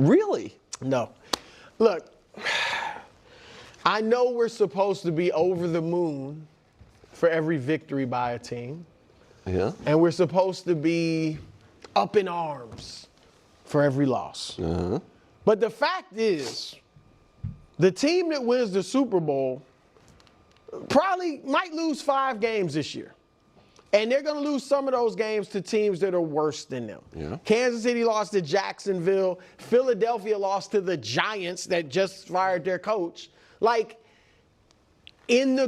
Really? No. Look, I know we're supposed to be over the moon for every victory by a team. Yeah. And we're supposed to be up in arms for every loss. Uh-huh. But the fact is, the team that wins the Super Bowl probably might lose 5 games this year. And they're going to lose some of those games to teams that are worse than them. Yeah. Kansas City lost to Jacksonville. Philadelphia lost to the Giants that just fired their coach. Like, in the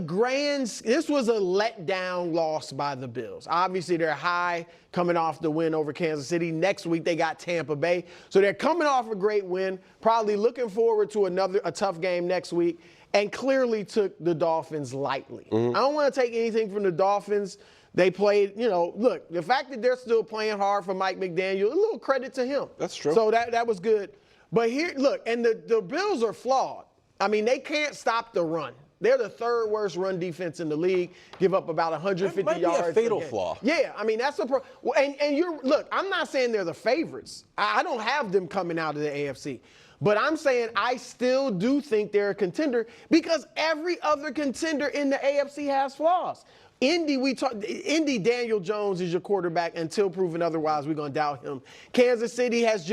this was a letdown loss by the Bills. Obviously, they're high coming off the win over Kansas City. Next week, they got Tampa Bay. So they're coming off a great win, probably looking forward to a tough game next week, and clearly took the Dolphins lightly. I don't want to take anything from the Dolphins. They played, look, the fact that they're still playing hard for Mike McDaniel, a little credit to him. That's true. So that was good. But here, look, and the Bills are flawed. I mean, they can't stop the run. They're the 3rd worst run defense in the league. Give up about 150 that might yards. Be a fatal flaw. Yeah, I mean that's look. I'm not saying they're the favorites. I don't have them coming out of the AFC, but I'm saying I still do think they're a contender because every other contender in the AFC has flaws. Indy, Daniel Jones is your quarterback until proven otherwise. We're going to doubt him. Kansas City has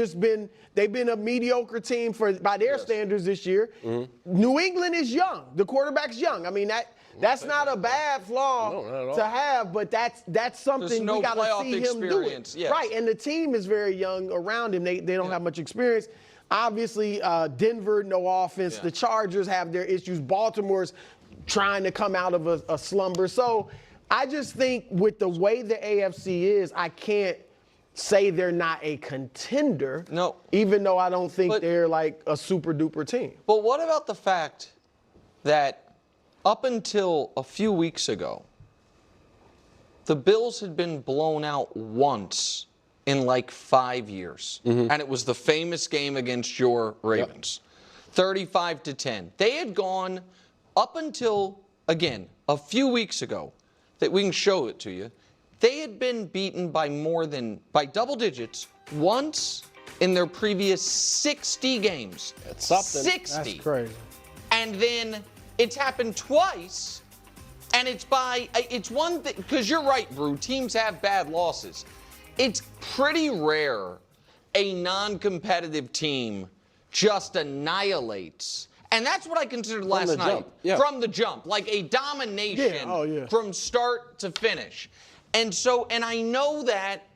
they've been a mediocre team by their standards this year. Mm-hmm. New England is young. The quarterback's young. I mean, that's not a bad flaw to have, but that's something we got to see him do it. Yes. Right, and the team is very young around him. They don't have much experience. Obviously, Denver, no offense. Yeah. The Chargers have their issues. Baltimore's trying to come out of a slumber. So I just think with the way the AFC is, I can't say they're not a contender. No. Even though I don't think they're like a super duper team. But what about the fact that up until a few weeks ago, the Bills had been blown out once in like 5 years. Mm-hmm. And it was the famous game against your Ravens. Yep. 35-10. They had gone up until, again, a few weeks ago, that we can show it to you, they had been beaten by by double digits once in their previous 60 games. That's something. 60. That's crazy. And then it's happened twice, and it's one thing, because you're right, Brew, teams have bad losses. It's pretty rare a non-competitive team just annihilates. And that's what I considered last night. Yeah. From the jump. Like a domination from start to finish. And I know that,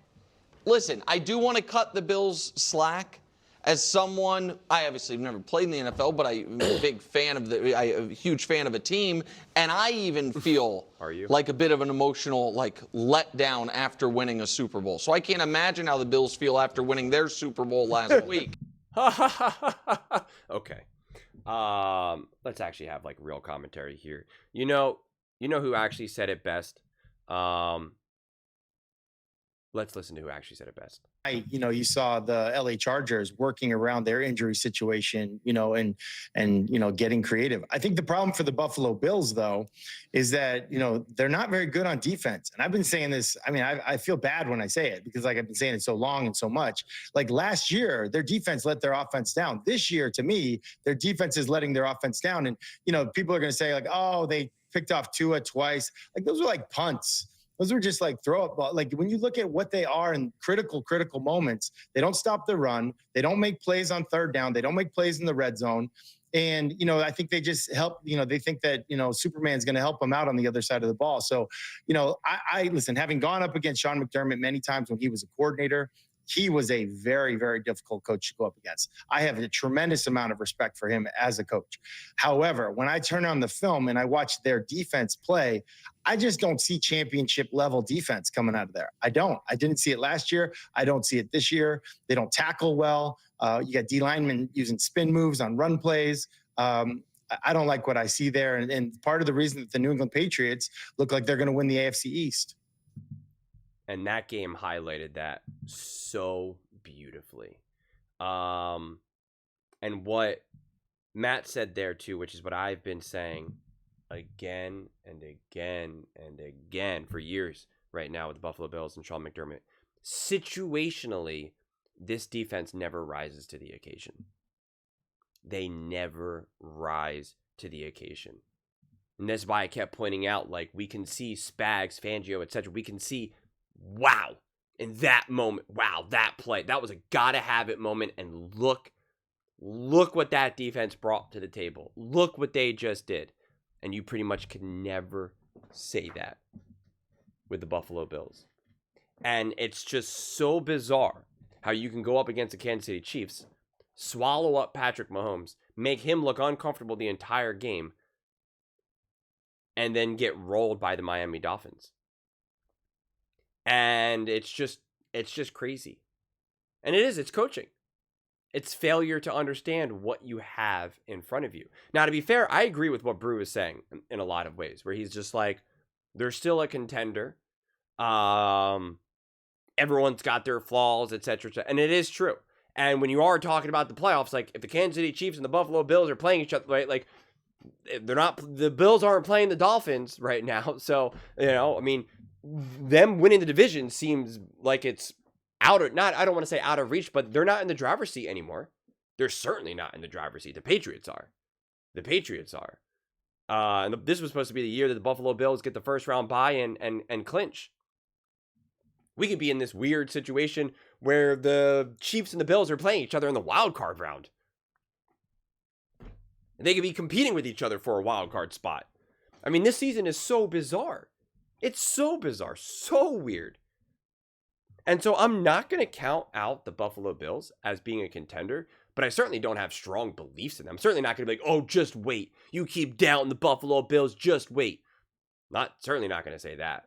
listen, I do want to cut the Bills slack. As someone, I obviously have never played in the NFL, but I'm a big fan of a huge fan of a team. And I even feel like a bit of an emotional letdown after winning a Super Bowl. So I can't imagine how the Bills feel after winning their Super Bowl last week. Okay. Let's actually have real commentary here. You know who actually said it best? Let's listen to who actually said it best. You saw the LA Chargers working around their injury situation, and getting creative. I think the problem for the Buffalo Bills, though, is that, they're not very good on defense. And I've been saying this. I mean, I feel bad when I say it because I've been saying it so long and so much. Like last year, their defense let their offense down. This year, to me, their defense is letting their offense down. And, people are going to say oh, they picked off Tua twice. Those were like punts. Those are just throw up ball. When you look at what they are in critical moments, they don't stop the run. They don't make plays on third down. They don't make plays in the red zone. And, I think they just help, they think that, Superman's going to help them out on the other side of the ball. So, I listen, having gone up against Sean McDermott many times when he was a coordinator, he was a very, very difficult coach to go up against. I have a tremendous amount of respect for him as a coach. However, when I turn on the film and I watch their defense play, I just don't see championship level defense coming out of there. I don't. I didn't see it last year. I don't see it this year. They don't tackle well. You got D linemen using spin moves on run plays. I don't like what I see there. And part of the reason that the New England Patriots look like they're going to win the AFC East. And that game highlighted that so beautifully. And what Matt said there too, which is what I've been saying again and again and again for years right now with the Buffalo Bills and Sean McDermott. Situationally, this defense never rises to the occasion. They never rise to the occasion. And that's why I kept pointing out, like, we can see Spags, Fangio, etc. We can see, wow, in that moment, wow, that play, that was a gotta-have-it moment, and look what that defense brought to the table. Look what they just did. And you pretty much can never say that with the Buffalo Bills. And it's just so bizarre how you can go up against the Kansas City Chiefs, swallow up Patrick Mahomes, make him look uncomfortable the entire game, and then get rolled by the Miami Dolphins. And it's just crazy. And it's coaching. It's failure to understand what you have in front of you. Now, to be fair, I agree with what Brew is saying in a lot of ways, where he's just like, they're still a contender. Everyone's got their flaws, etc. And it is true. And when you are talking about the playoffs, like, if the Kansas City Chiefs and the Buffalo Bills are playing each other, right, like, the Bills aren't playing the Dolphins right now. So, I mean, them winning the division seems like it's I don't want to say out of reach, but they're not in the driver's seat anymore. They're certainly not in the driver's seat. The Patriots are. And this was supposed to be the year that the Buffalo Bills get the first round bye and clinch. We could be in this weird situation where the Chiefs and the Bills are playing each other in the wild card round. They could be competing with each other for a wild card spot. I mean, this season is so bizarre. It's so bizarre, so weird. And so I'm not going to count out the Buffalo Bills as being a contender, but I certainly don't have strong beliefs in them. I'm certainly not going to be like, oh, just wait. You keep doubting the Buffalo Bills, just wait. Certainly not going to say that.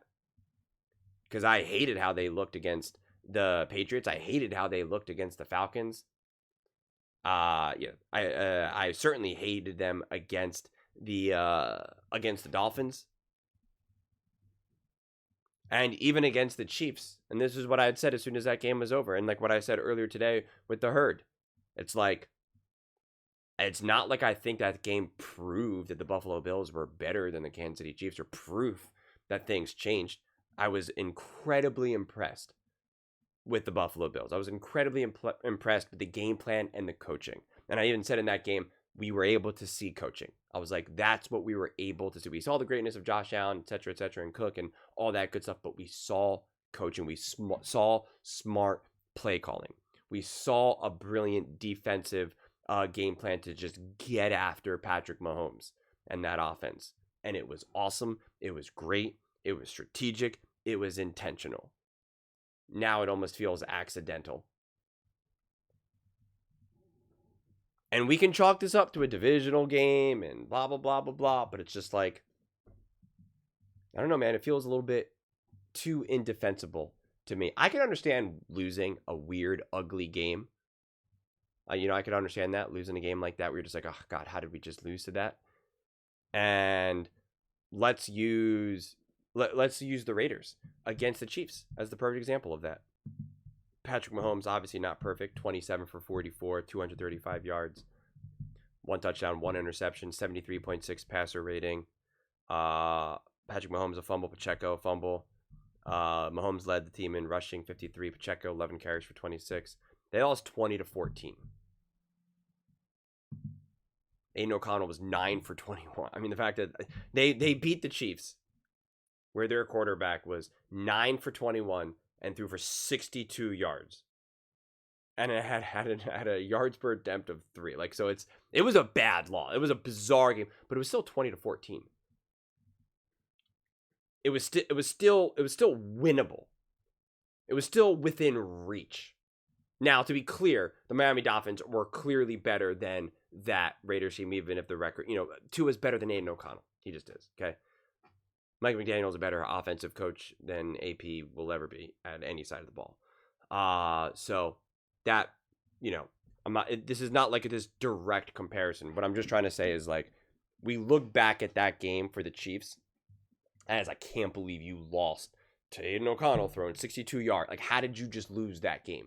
Because I hated how they looked against the Patriots. I hated how they looked against the Falcons. I certainly hated them against the Dolphins. And even against the Chiefs. And this is what I had said as soon as that game was over. And like what I said earlier today with the Herd. It's like, it's not like I think that game proved that the Buffalo Bills were better than the Kansas City Chiefs, or proof that things changed. I was incredibly impressed with the Buffalo Bills. I was incredibly impressed with the game plan and the coaching. And I even said in that game, we were able to see coaching. I was like, that's what we were able to see. We saw the greatness of Josh Allen, et cetera, and Cook and all that good stuff, but we saw coaching. We saw smart play calling. We saw a brilliant defensive game plan to just get after Patrick Mahomes and that offense. And it was awesome. It was great. It was strategic. It was intentional. Now it almost feels accidental. And we can chalk this up to a divisional game and blah, blah, blah, blah, blah. But it's just like, I don't know, man. It feels a little bit too indefensible to me. I can understand losing a weird, ugly game. I could understand that, losing a game like that where you're just like, oh, God, how did we just lose to that? And let's use the Raiders against the Chiefs as the perfect example of that. Patrick Mahomes, obviously not perfect, 27 for 44, 235 yards, 1 touchdown, 1 interception, 73.6 passer rating. Patrick Mahomes a fumble, Pacheco a fumble. Mahomes led the team in rushing, 53. Pacheco 11 carries for 26. They lost 20-14. Aiden O'Connell was 9 for 21. I mean, the fact that they beat the Chiefs, where their quarterback was 9 for 21 and threw for 62 yards, and it had a yards per attempt of 3. Like, so it was a bad loss. It was a bizarre game, but it was still 20-14. It was still winnable. It was still within reach. Now, to be clear, the Miami Dolphins were clearly better than that Raiders team, even if the record, Tua is better than Aiden O'Connell. He just is, okay? Mike McDaniel's a better offensive coach than AP will ever be at any side of the ball. So that, this is not like this direct comparison. What I'm just trying to say is, like, we look back at that game for the Chiefs as, I can't believe you lost to Aiden O'Connell throwing 62 yards. Like, how did you just lose that game?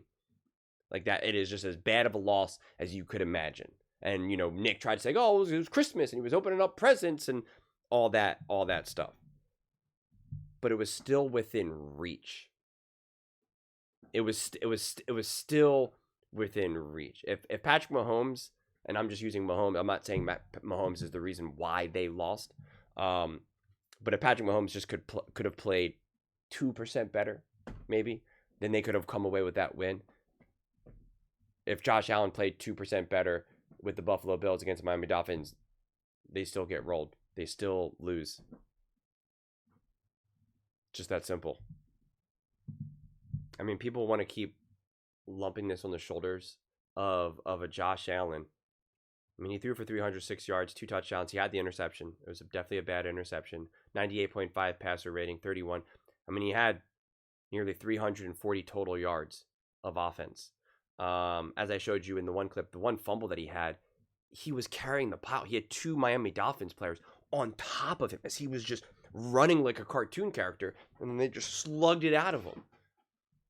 Like, that, it is just as bad of a loss as you could imagine. And, Nick tried to say, oh, it was Christmas and he was opening up presents and all that stuff. But it was still within reach. it was still within reach. If Patrick Mahomes, and I'm just using Mahomes, I'm not saying Mahomes is the reason why they lost, but if Patrick Mahomes just could have played 2% better, maybe, then they could have come away with that win. If Josh Allen played 2% better with the Buffalo Bills against the Miami Dolphins, they still get rolled. They still lose. Just that simple. I mean, people want to keep lumping this on the shoulders of a Josh Allen. I mean, he threw for 306 yards, 2 touchdowns. He had the interception. It was definitely a bad interception. 98.5 passer rating, 31. I mean, he had nearly 340 total yards of offense. As I showed you in the one clip, the one fumble that he was carrying the pile. He had 2 Miami Dolphins players on top of him as he was just running like a cartoon character, and then they just slugged it out of him.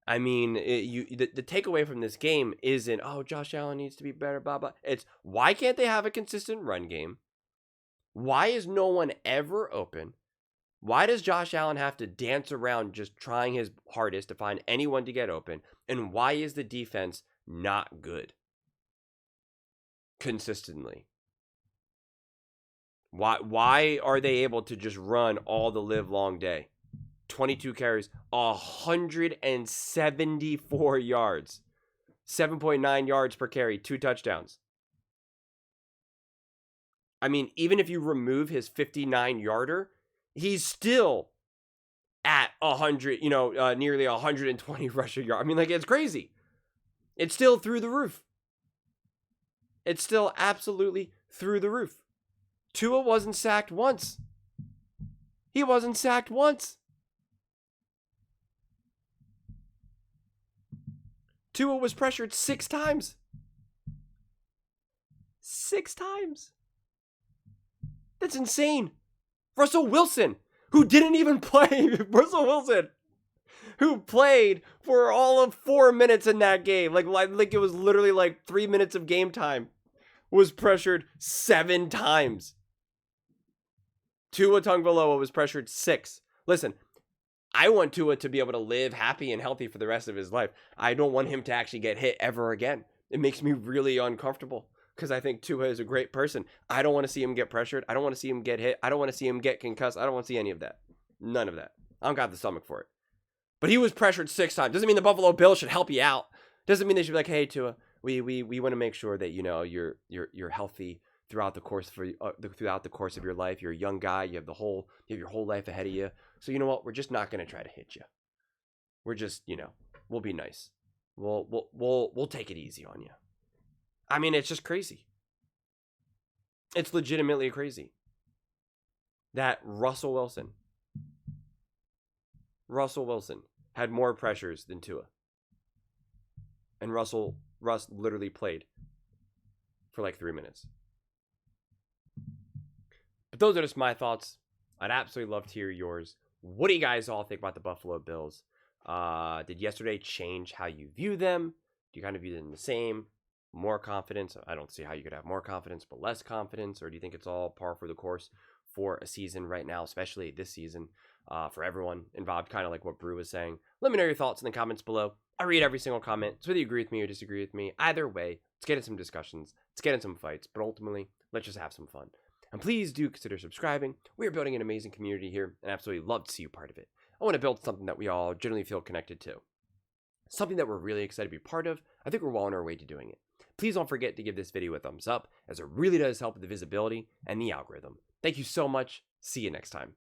I mean, the takeaway from this game isn't, oh, Josh Allen needs to be better, blah, blah. It's, why can't they have a consistent run game? Why is no one ever open? Why does Josh Allen have to dance around just trying his hardest to find anyone to get open? And why is the defense not good consistently? Why are they able to just run all the live long day? 22 carries, 174 yards, 7.9 yards per carry, 2 touchdowns. I mean, even if you remove his 59-yarder, he's still at 100, nearly 120 rushing yards. I mean, like, it's crazy. It's still through the roof. It's still absolutely through the roof. Tua wasn't sacked once. He wasn't sacked once. Tua was pressured 6 times. 6 times. That's insane. Russell Wilson, who didn't even play. Russell Wilson, who played for all of 4 minutes in that game. Like it was literally like 3 minutes of game time. Was pressured 7 times. Tua Tagovailoa was pressured 6. Listen, I want Tua to be able to live happy and healthy for the rest of his life. I don't want him to actually get hit ever again. It makes me really uncomfortable because I think Tua is a great person. I don't want to see him get pressured. I don't want to see him get hit. I don't want to see him get concussed. I don't want to see any of that. None of that. I don't got the stomach for it. But he was pressured 6 times. Doesn't mean the Buffalo Bills should help you out. Doesn't mean they should be like, hey, Tua, we want to make sure that you're healthy throughout the course of your life. You're a young guy. You have your whole life ahead of you. So you know what? We're just not going to try to hit you. We're just, we'll be nice. We'll take it easy on you. I mean, it's just crazy. It's legitimately crazy that Russell Wilson had more pressures than Tua. And Russ literally played for like 3 minutes. But those are just my thoughts. I'd absolutely love to hear yours. What do you guys all think about the Buffalo Bills? Did yesterday change how you view them? Do you kind of view them the same? More confidence? I don't see how you could have more confidence, but less confidence. Or do you think it's all par for the course for a season right now, especially this season, for everyone involved, kind of like what Brew was saying? Let me know your thoughts in the comments below. I read every single comment, so whether you agree with me or disagree with me, either way, let's get in some discussions, let's get in some fights, but ultimately, let's just have some fun. And please do consider subscribing. We are building an amazing community here, and absolutely love to see you part of it. I want to build something that we all generally feel connected to. Something that we're really excited to be part of. I think we're well on our way to doing it. Please don't forget to give this video a thumbs up, as it really does help with the visibility and the algorithm. Thank you so much. See you next time.